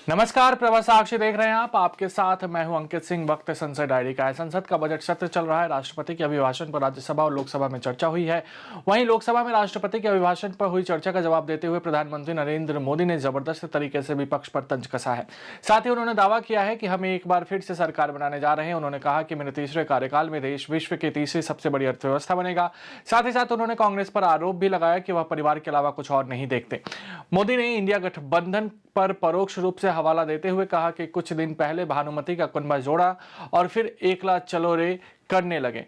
नमस्कार, प्रवास साक्षी देख रहे हैं आप। आपके साथ मैं हूं अंकित सिंह। वक्त संसद डायरी का है। संसद का बजट सत्र चल रहा है। राष्ट्रपति के अभिभाषण पर राज्यसभा और लोकसभा में चर्चा हुई है। वहीं लोकसभा में राष्ट्रपति के अभिभाषण पर हुई चर्चा का जवाब देते हुए प्रधानमंत्री नरेंद्र मोदी ने जबरदस्त तरीके से विपक्ष पर तंज कसा है। साथ ही उन्होंने दावा किया है कि हम एक बार फिर से सरकार बनाने जा रहे हैं। उन्होंने कहा कि मेरे तीसरे कार्यकाल में देश विश्व की तीसरी सबसे बड़ी अर्थव्यवस्था बनेगा। साथ ही साथ उन्होंने कांग्रेस पर आरोप भी लगाया कि वह परिवार के अलावा कुछ और नहीं देखते। मोदी ने इंडिया गठबंधन पर परोक्ष रूप से हवाला देते हुए कहा कि कुछ दिन पहले भानुमति का कुनबा जोड़ा और फिर एकला चलो रे करने लगे।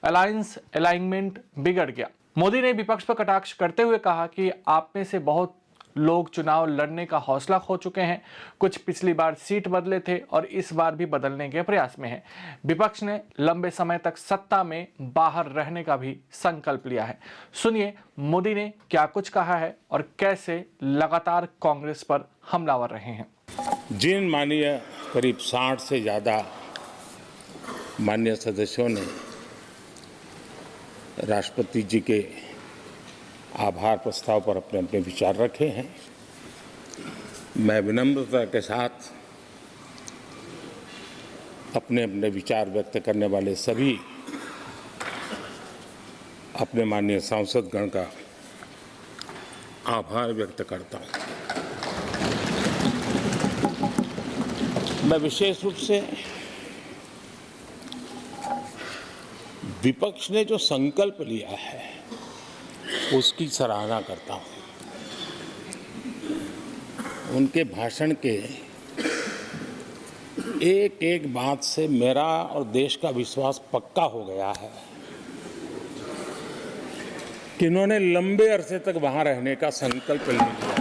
अलायंस अलाइनमेंट बिगड़ गया। मोदी ने विपक्ष पर कटाक्ष करते हुए कहा कि आप में से बहुत लोग चुनाव लड़ने का हौसला खो चुके हैं। कुछ पिछली बार सीट बदले थे और इस बार भी बदलने के प्रयास में हैं। विपक्ष ने लंबे समय तक सत्ता में बाहर रहने का भी संकल्प लिया है। सुनिए मोदी ने क्या कुछ कहा है और कैसे लगातार कांग्रेस पर हमलावर रहे हैं। जिन माननीय करीब 60 से ज़्यादा माननीय सदस्यों ने राष्ट्रपति जी के आभार प्रस्ताव पर अपने अपने विचार रखे हैं, मैं विनम्रता के साथ अपने अपने विचार व्यक्त करने वाले सभी अपने माननीय सांसदगण का आभार व्यक्त करता हूं। मैं विशेष रूप से विपक्ष ने जो संकल्प लिया है उसकी सराहना करता हूं। उनके भाषण के एक एक बात से मेरा और देश का विश्वास पक्का हो गया है कि इन्होंने लंबे अरसे तक वहां रहने का संकल्प ले लिया।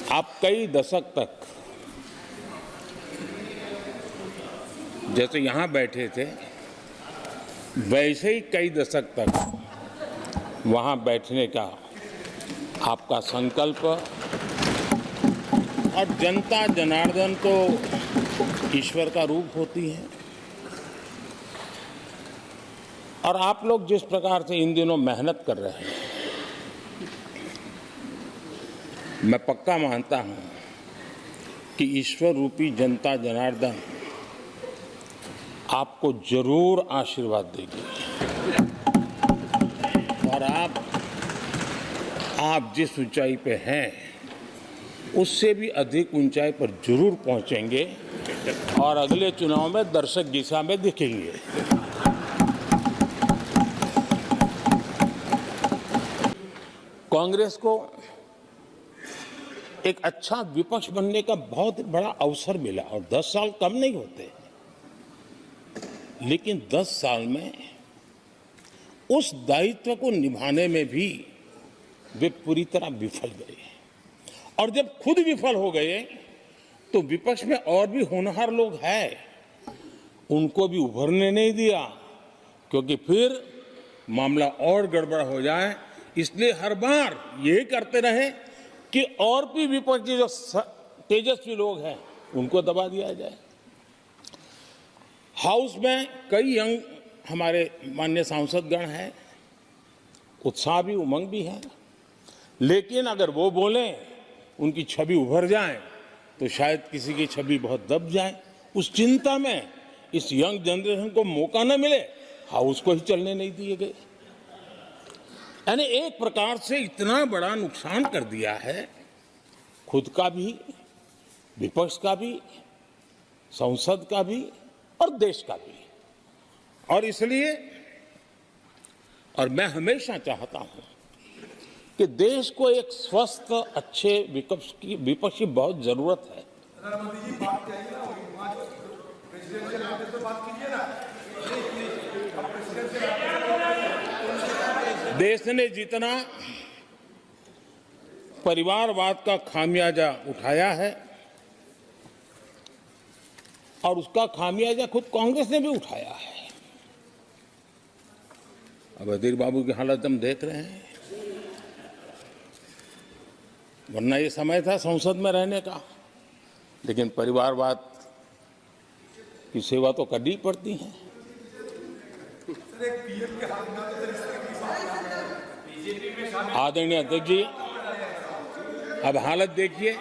आप कई दशक तक जैसे यहां बैठे थे वैसे ही कई दशक तक वहां बैठने का आपका संकल्प, और जनता जनार्दन तो ईश्वर का रूप होती है, और आप लोग जिस प्रकार से इन दिनों मेहनत कर रहे हैं, मैं पक्का मानता हूं कि ईश्वर रूपी जनता जनार्दन आपको जरूर आशीर्वाद देगी और आप जिस ऊंचाई पे हैं उससे भी अधिक ऊंचाई पर जरूर पहुंचेंगे और अगले चुनाव में दर्शक दिशा में दिखेंगे। कांग्रेस को एक अच्छा विपक्ष बनने का बहुत बड़ा अवसर मिला और 10 साल कम नहीं होते, लेकिन 10 साल में उस दायित्व को निभाने में भी वे पूरी तरह विफल गए, और जब खुद विफल हो गए तो विपक्ष में और भी होनहार लोग हैं, उनको भी उभरने नहीं दिया, क्योंकि फिर मामला और गड़बड़ हो जाए। इसलिए हर बार ये करते रहे कि और भी विपक्षी जो तेजस्वी लोग हैं उनको दबा दिया जाए। हाउस में कई यंग हमारे माननीय सांसदगण हैं, उत्साह भी उमंग भी है, लेकिन अगर वो बोलें उनकी छवि उभर जाए तो शायद किसी की छवि बहुत दब जाए। उस चिंता में इस यंग जनरेशन को मौका न मिले, हाउस को ही चलने नहीं दिए गए। यानी एक प्रकार से इतना बड़ा नुकसान कर दिया है, खुद का भी, विपक्ष का भी, संसद का भी और देश का भी। और इसलिए और मैं हमेशा चाहता हूं कि देश को एक स्वस्थ अच्छे विपक्ष की बहुत जरूरत है। देश ने जितना परिवारवाद का खामियाजा उठाया है और उसका खामियाजा खुद कांग्रेस ने भी उठाया है। अब अधीर बाबू की हालत हम देख रहे हैं, वरना ये समय था संसद में रहने का, लेकिन परिवारवाद की सेवा तो करनी ही पड़ती है। आदरणीय अध्यक्ष जी, अब हालत देखिए,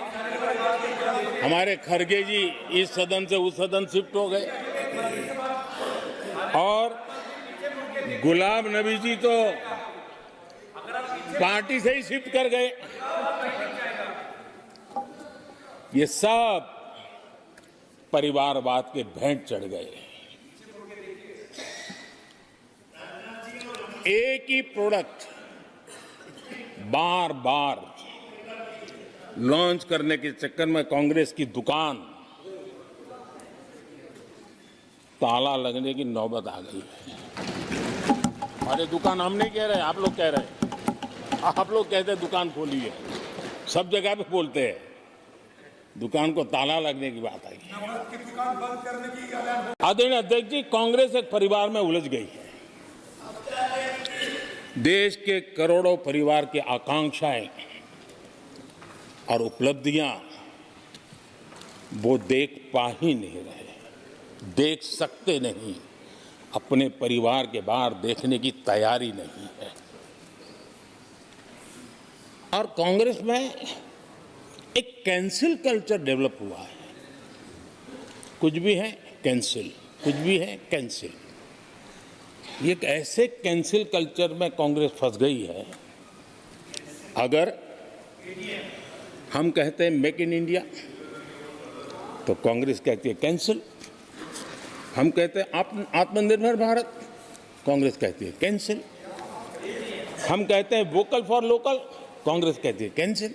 हमारे खड़गे जी इस सदन से उस सदन शिफ्ट हो गए और गुलाम नबी जी तो पार्टी से ही शिफ्ट कर गए। ये सब परिवारवाद के भेंट चढ़ गए। एक ही प्रोडक्ट बार बार लॉन्च करने के चक्कर में कांग्रेस की दुकान ताला लगने की नौबत आ गई है। अरे दुकान हम नहीं कह रहे, आप लोग कह रहे हैं। आप लोग कहते हैं दुकान खोली है, सब जगह पे बोलते हैं, दुकान को ताला लगने की बात आई। आदरणीय अध्यक्ष जी, कांग्रेस एक परिवार में उलझ गई है। देश के करोड़ों परिवार की आकांक्षाएं और उपलब्धियां वो देख पा ही नहीं रहे, देख सकते नहीं, अपने परिवार के बाहर देखने की तैयारी नहीं है। और कांग्रेस में एक कैंसिल कल्चर डेवलप हुआ है। कुछ भी है कैंसिल, कुछ भी है कैंसिल। ये एक ऐसे कैंसिल कल्चर में कांग्रेस फंस गई है। अगर हम कहते हैं मेक इन इंडिया तो कांग्रेस कहती है कैंसिल। हम कहते हैं आत्मनिर्भर भारत, कांग्रेस कहती है कैंसिल। हम कहते हैं वोकल फॉर लोकल, कांग्रेस कहती है कैंसिल।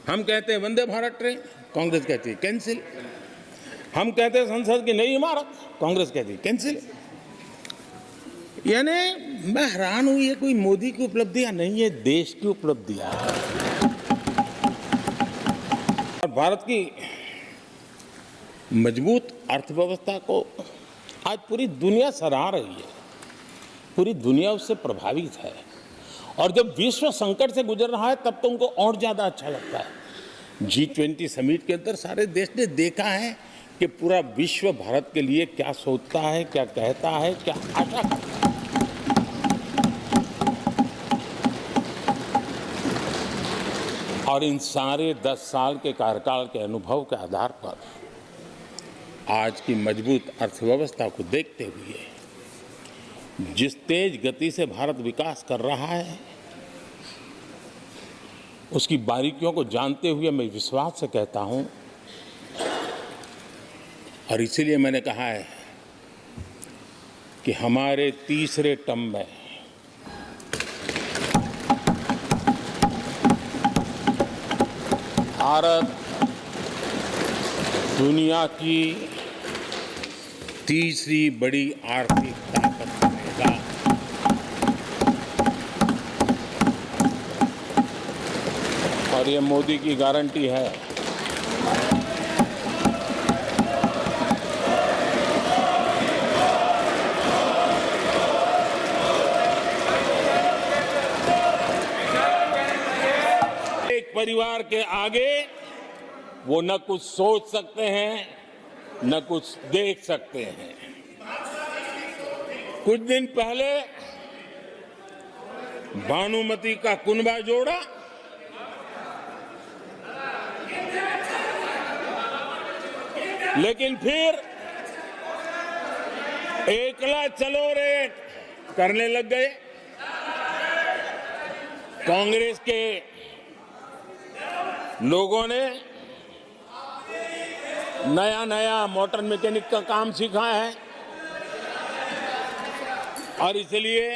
हम कहते हैं वंदे भारत ट्रेन, कांग्रेस कहती है कैंसिल। हम कहते हैं संसद की नई इमारत, कांग्रेस कहती है कैंसिल। यानी मैं हैरान हूं, ये कोई मोदी की उपलब्धियां नहीं है, देश की उपलब्धियां हैं। और भारत की मजबूत अर्थव्यवस्था को आज पूरी दुनिया सराह रही है, पूरी दुनिया उससे प्रभावित है। और जब विश्व संकट से गुजर रहा है तब तो उनको और ज्यादा अच्छा लगता है। G20 समिट के अंदर सारे देश ने देखा है कि पूरा विश्व भारत के लिए क्या सोचता है, क्या कहता है, क्या आशा करता है। और इन सारे 10 साल के कार्यकाल के अनुभव के आधार पर आज की मजबूत अर्थव्यवस्था को देखते हुए जिस तेज गति से भारत विकास कर रहा है, उसकी बारीकियों को जानते हुए मैं विश्वास से कहता हूं, और इसीलिए मैंने कहा है कि हमारे तीसरे टर्म में भारत दुनिया की तीसरी बड़ी आर्थिक ताकत बनेगा। और ये मोदी की गारंटी है। एक परिवार के आगे वो न कुछ सोच सकते हैं, न कुछ देख सकते हैं। कुछ दिन पहले भानुमति का कुनबा जोड़ा लेकिन फिर एकला चलो रे करने लग गए। कांग्रेस के लोगों ने नया नया मोटर मैकेनिक का काम सीखा है और इसलिए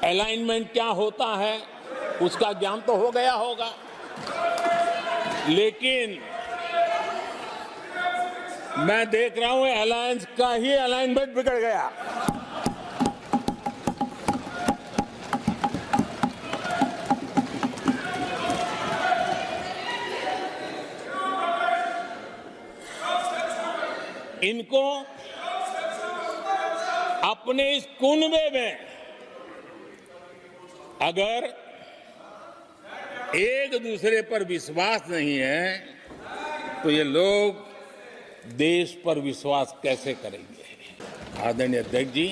अलाइनमेंट क्या होता है उसका ज्ञान तो हो गया होगा, लेकिन मैं देख रहा हूं अलायंस का ही अलाइनमेंट बिगड़ गया। इनको अपने इस कुनबे में अगर एक दूसरे पर विश्वास नहीं है तो ये लोग देश पर विश्वास कैसे करेंगे। आदरणीय अध्यक्ष जी,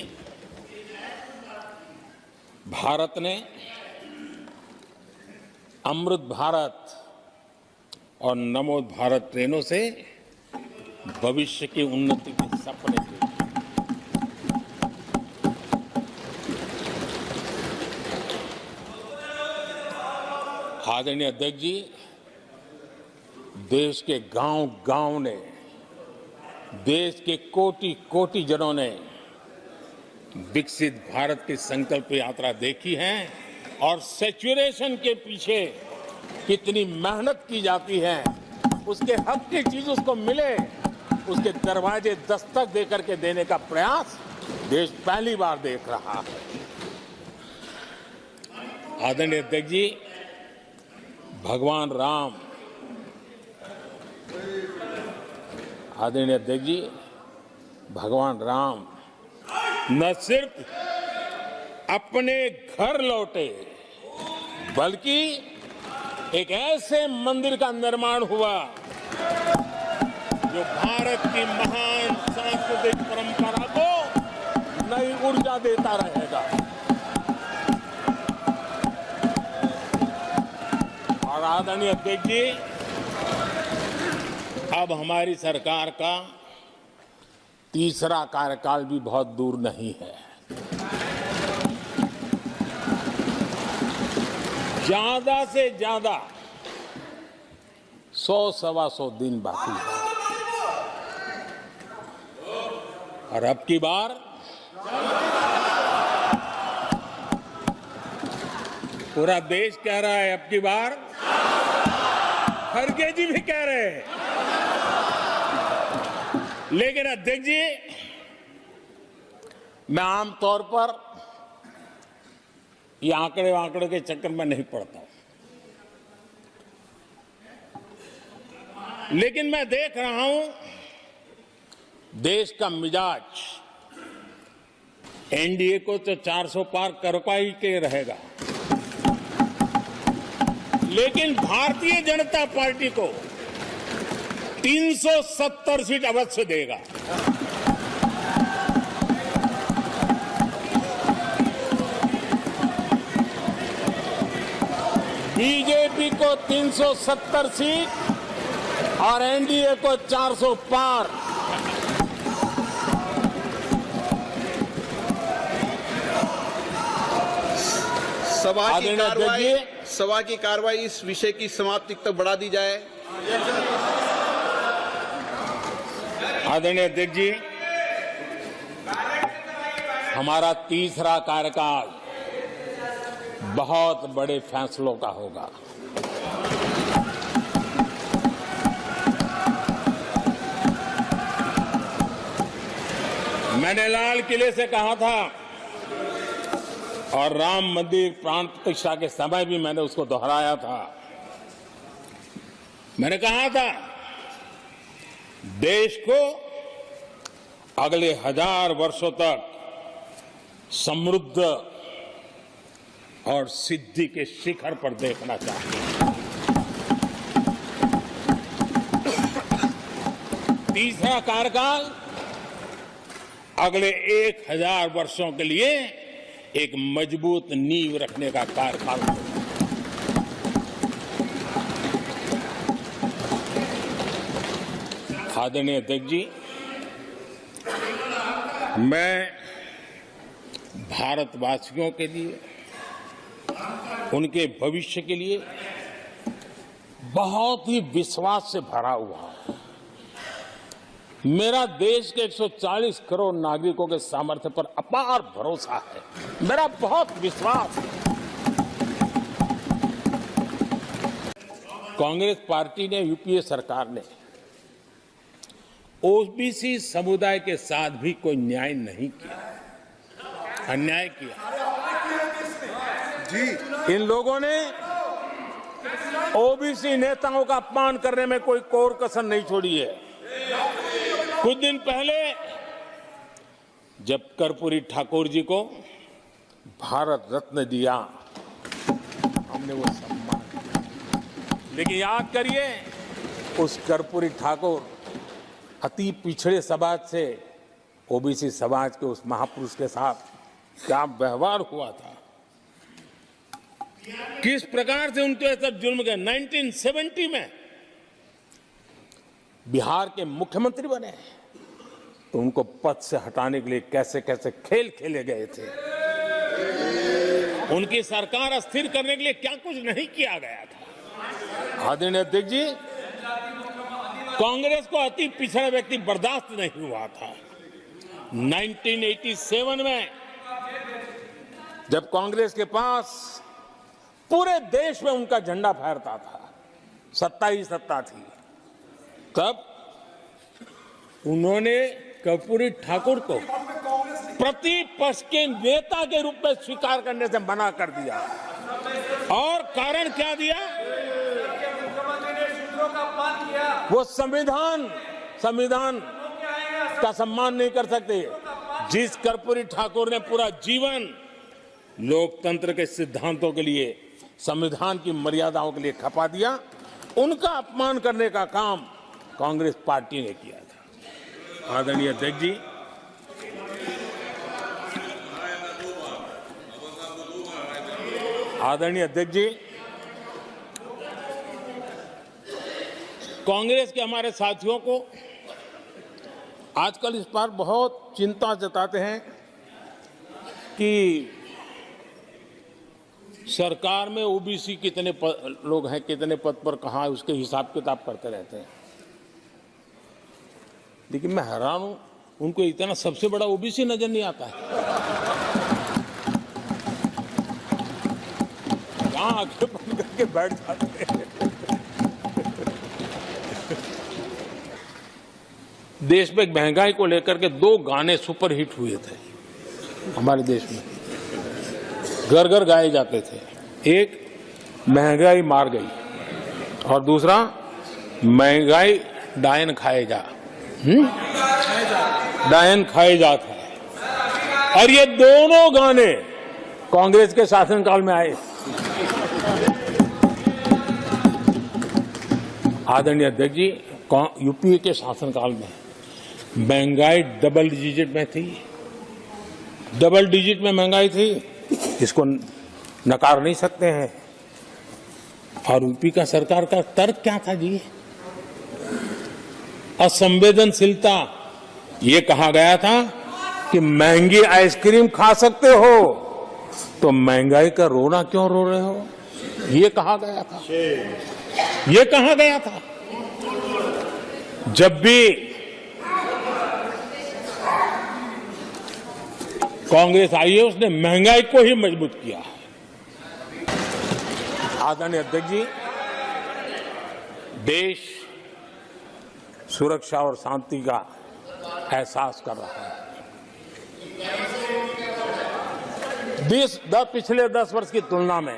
भारत ने अमृत भारत और नमो भारत ट्रेनों से भविष्य की उन्नति के सपने देखे। आदरणीय अध्यक्ष जी, देश के गांव-गांव ने, देश के कोटि-कोटि जनों ने विकसित भारत की संकल्प यात्रा देखी है और सैचुरेशन के पीछे कितनी मेहनत की जाती है, उसके हक की चीज उसको मिले, उसके दरवाजे दस्तक देकर के देने का प्रयास देश पहली बार देख रहा है। आदरणीय अध्यक्ष जी, भगवान राम, आदरणीय अध्यक्ष जी, भगवान राम न सिर्फ अपने घर लौटे बल्कि एक ऐसे मंदिर का निर्माण हुआ जो भारत की महान सांस्कृतिक परंपरा को नई ऊर्जा देता रहेगा। और आदरणीय अध्यक्ष जी, अब हमारी सरकार का तीसरा कार्यकाल भी बहुत दूर नहीं है। ज्यादा से ज्यादा 100-125 दिन बाकी है और अब की बार पूरा देश कह रहा है, अब की बार खड़गे जी भी कह रहे हैं। लेकिन अध्यक्ष जी, मैं आमतौर पर ये आंकड़े के चक्कर में नहीं पड़ता, लेकिन मैं देख रहा हूं देश का मिजाज एनडीए को तो 400 पार कर पाई के रहेगा, लेकिन भारतीय जनता पार्टी को 370 सीट अवश्य देगा। बीजेपी को 370 सीट और एनडीए को 400 पार। सभा की कार्रवाई इस विषय की समाप्ति तक बढ़ा दी जाए। आदरणीय अध्यक्ष जी, हमारा तीसरा कार्यकाल बहुत बड़े फैसलों का होगा। मैंने लाल किले से कहा था और राम मंदिर प्राण प्रतिष्ठा के समय भी मैंने उसको दोहराया था। मैंने कहा था देश को अगले 1000 वर्षों तक समृद्ध और सिद्धि के शिखर पर देखना चाहिए। तीसरा कार्यकाल अगले 1000 वर्षों के लिए एक मजबूत नींव रखने का कार्यकाल होगा। आदरणीय अध्यक्ष जी, मैं भारतवासियों के लिए, उनके भविष्य के लिए बहुत ही विश्वास से भरा हुआ हूं। मेरा देश के 140 करोड़ नागरिकों के सामर्थ्य पर अपार भरोसा है, मेरा बहुत विश्वास है। कांग्रेस पार्टी ने, यूपीए सरकार ने ओबीसी समुदाय के साथ भी कोई न्याय नहीं किया, अन्याय किया। इन लोगों ने ओबीसी नेताओं का अपमान करने में कोई कोर कसर नहीं छोड़ी है। कुछ दिन पहले जब कर्पूरी ठाकुर जी को भारत रत्न दिया, हमने वो सम्मान किया। लेकिन याद करिए, उस कर्पूरी ठाकुर अति पिछड़े समाज से ओबीसी समाज के उस महापुरुष के साथ क्या व्यवहार हुआ था, किस प्रकार से उनके साथ जुल्म किया। 1970 में बिहार के मुख्यमंत्री बने तो उनको पद से हटाने के लिए कैसे कैसे खेल खेले गए थे। उनकी सरकार अस्थिर करने के लिए क्या कुछ नहीं किया गया था। आदरणीय अध्यक्ष जी, कांग्रेस को अति पिछड़ा व्यक्ति बर्दाश्त नहीं हुआ था। 1987 में जब कांग्रेस के पास पूरे देश में उनका झंडा फहरता था, सत्ता ही सत्ता थी, तब उन्होंने कर्पूरी ठाकुर को प्रतिपक्ष के नेता के रूप में स्वीकार करने से मना कर दिया। और कारण क्या दिया? वो संविधान का सम्मान नहीं कर सकते। जिस कर्पूरी ठाकुर ने पूरा जीवन लोकतंत्र के सिद्धांतों के लिए, संविधान की मर्यादाओं के लिए खपा दिया, उनका अपमान करने का काम कांग्रेस पार्टी ने किया था। आदरणीय अध्यक्ष जी, कांग्रेस के हमारे साथियों को आजकल इस पर बहुत चिंता जताते हैं कि सरकार में ओबीसी कितने लोग हैं, कितने पद पर कहाँ, उसके हिसाब किताब करते रहते हैं। लेकिन मैं हैरान हूं, उनको इतना सबसे बड़ा ओबीसी नजर नहीं आता है। कहाँ आंखें बंद करके बैठ जाते हैं। देश में महंगाई को लेकर के 2 गाने सुपरहिट हुए थे हमारे देश में, घर घर गाए जाते थे। एक महंगाई मार गई और दूसरा महंगाई डायन खाए जा, डायन खाए जा था। और ये दोनों गाने कांग्रेस के शासनकाल में आए। आदरणीय अध्यक्ष जी, यूपीए के शासनकाल में महंगाई डबल डिजिट में थी, डबल डिजिट में महंगाई थी, इसको नकार नहीं सकते हैं। और यूपी का सरकार का तर्क क्या था जी? असंवेदनशीलता। ये कहा गया था कि महंगी आइसक्रीम खा सकते हो तो महंगाई का रोना क्यों रो रहे हो, ये कहा गया था। ये कहा गया था। जब भी कांग्रेस आई है उसने महंगाई को ही मजबूत किया है। आदरणीय अध्यक्ष जी, देश सुरक्षा और शांति का एहसास कर रहा है। पिछले 10 वर्ष की तुलना में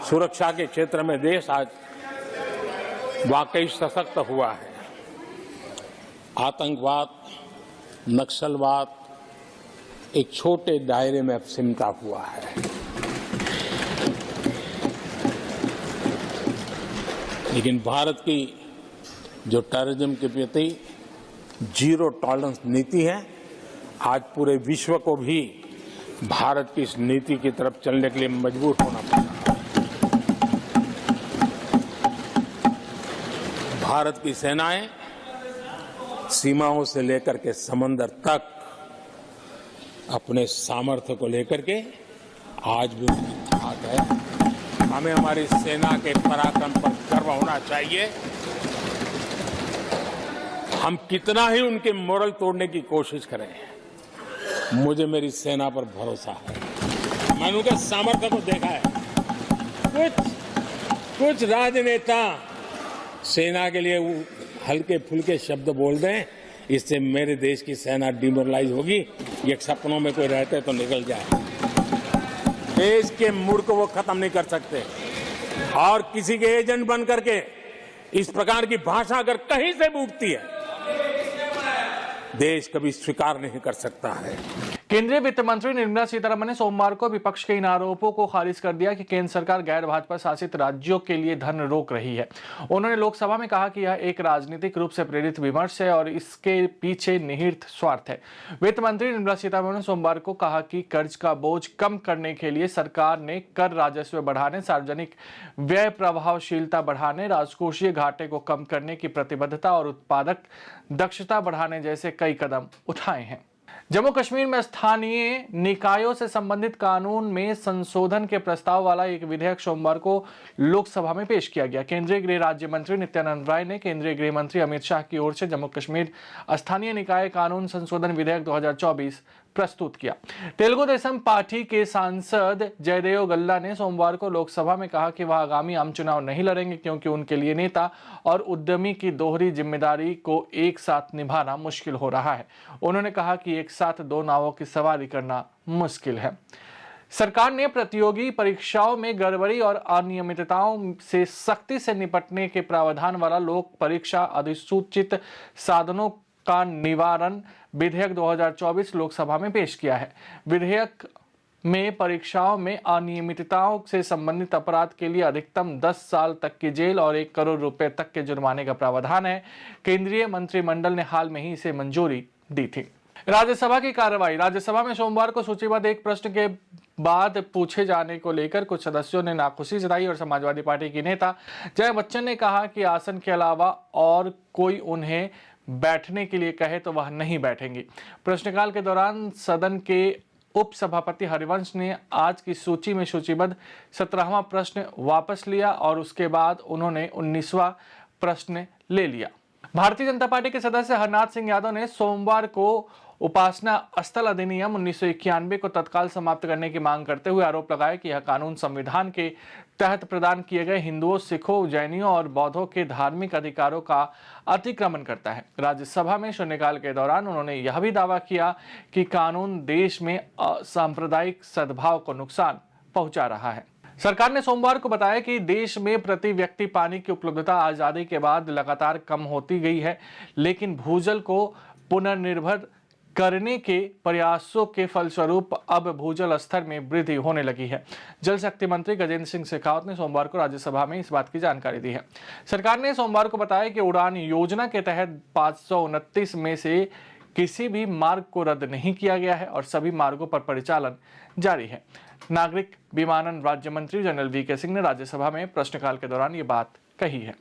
सुरक्षा के क्षेत्र में देश आज वाकई सशक्त हुआ है। आतंकवाद, नक्सलवाद एक छोटे दायरे में अब सिमटा हुआ है। लेकिन भारत की जो टेररिज्म के प्रति जीरो टॉलरेंस नीति है, आज पूरे विश्व को भी भारत की इस नीति की तरफ चलने के लिए मजबूर होना पड़ा। भारत की सेनाएं सीमाओं से लेकर के समंदर तक अपने सामर्थ्य को लेकर के आज भी आगे है। हमें हमारी सेना के पराक्रम पर गर्व होना चाहिए। हम कितना ही उनके मोरल तोड़ने की कोशिश करें, मुझे मेरी सेना पर भरोसा है। मैंने उनके सामर्थ्य को देखा है। कुछ राजनेता सेना के लिए हल्के फुल्के शब्द बोल दें, इससे मेरे देश की सेना डिमोरलाइज होगी। ये सपनों में कोई रहते तो निकल जाए। देश के मूड को वो खत्म नहीं कर सकते। और किसी के एजेंट बन करके इस प्रकार की भाषा अगर कहीं से भी उठती है, देश कभी स्वीकार नहीं कर सकता है। केंद्रीय वित्त मंत्री निर्मला सीतारमण ने सोमवार को विपक्ष के इन आरोपों को खारिज कर दिया कि केंद्र सरकार गैर भाजपा शासित राज्यों के लिए धन रोक रही है। उन्होंने लोकसभा में कहा कि यह एक राजनीतिक रूप से प्रेरित विमर्श है और इसके पीछे निहित स्वार्थ है। वित्त मंत्री निर्मला सीतारमण ने सोमवार को कहा कि कर्ज का बोझ कम करने के लिए सरकार ने कर राजस्व बढ़ाने, सार्वजनिक व्यय प्रभावशीलता बढ़ाने, राजकोषीय घाटे को कम करने की प्रतिबद्धता और उत्पादक दक्षता बढ़ाने जैसे कई कदम उठाए हैं। जम्मू कश्मीर में स्थानीय निकायों से संबंधित कानून में संशोधन के प्रस्ताव वाला एक विधेयक सोमवार को लोकसभा में पेश किया गया। केंद्रीय गृह राज्य मंत्री नित्यानंद राय ने केंद्रीय गृह मंत्री अमित शाह की ओर से जम्मू कश्मीर स्थानीय निकाय कानून संशोधन विधेयक 2024 प्रस्तुत किया। तेलुगु देशम पार्टी के सांसद जयदेव गल्ला ने सोमवार को लोकसभा में कहा कि वह आगामी आम चुनाव नहीं लड़ेंगे क्योंकि उनके लिए नेता और उद्यमी की दोहरी जिम्मेदारी को एक साथ निभाना मुश्किल हो रहा है। उन्होंने कहा कि एक साथ दो नावों की सवारी करना मुश्किल है। सरकार ने प्रतियोगी परीक्षाओं में गड़बड़ी और अनियमितताओं से सख्ती से निपटने के प्रावधान वाला लोक परीक्षा अधिसूचित साधनों का निवारण विधेयक 2024 लोकसभा में पेश किया है। विधेयक में परीक्षाओं में अनियमितताओं से संबंधित अपराध के लिए अधिकतम 10 साल तक की जेल और 1 करोड़ रुपए तक के जुर्माने का प्रावधान है। केंद्रीय मंत्रिमंडल ने हाल में ही इसे मंजूरी दी थी। राज्यसभा की कार्रवाई। राज्यसभा में सोमवार को सूचीबद्ध एक प्रश्न के बाद पूछे जाने को लेकर कुछ सदस्यों ने नाखुशी जताई और समाजवादी पार्टी की नेता जया बच्चन ने कहा कि आसन के अलावा और कोई उन्हें बैठने के लिए कहे तो वह नहीं बैठेंगी। प्रश्नकाल के दौरान सदन के उपसभापति हरिवंश ने आज की सूची में सूचीबद्ध 17वां प्रश्न वापस लिया और उसके बाद उन्होंने 19वां प्रश्न ले लिया। भारतीय जनता पार्टी के सदस्य हरनाथ सिंह यादव ने सोमवार को उपासना स्थल अधिनियम 1991 को तत्काल समाप्त करने की मांग करते हुए आरोप लगाया कि यह कानून संविधान के तहत प्रदान किए गए हिंदुओं, सिखों, जैनियों और बौद्धों के धार्मिक अधिकारों का अतिक्रमण करता है। राज्यसभा में शून्यकाल के दौरान उन्होंने यह भी दावा किया कि कानून देश में सांप्रदायिक सद्भाव को नुकसान पहुंचा रहा है। सरकार ने सोमवार को बताया कि देश में प्रति व्यक्ति पानी की उपलब्धता आजादी के बाद लगातार कम होती गई है, लेकिन भूजल को पुनर्निर्भर करने के प्रयासों के फलस्वरूप अब भूजल स्तर में वृद्धि होने लगी है। जल शक्ति मंत्री गजेंद्र सिंह शेखावत ने सोमवार को राज्यसभा में इस बात की जानकारी दी है। सरकार ने सोमवार को बताया कि उड़ान योजना के तहत 529 में से किसी भी मार्ग को रद्द नहीं किया गया है और सभी मार्गों पर परिचालन जारी है। नागरिक विमानन राज्य मंत्री जनरल वीके सिंह ने राज्यसभा में प्रश्नकाल के दौरान ये बात कही है।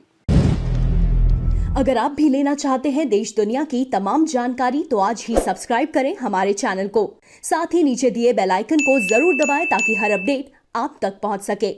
अगर आप भी लेना चाहते हैं देश दुनिया की तमाम जानकारी तो आज ही सब्सक्राइब करें हमारे चैनल को। साथ ही नीचे दिए बेल आइकन को जरूर दबाएं ताकि हर अपडेट आप तक पहुंच सके।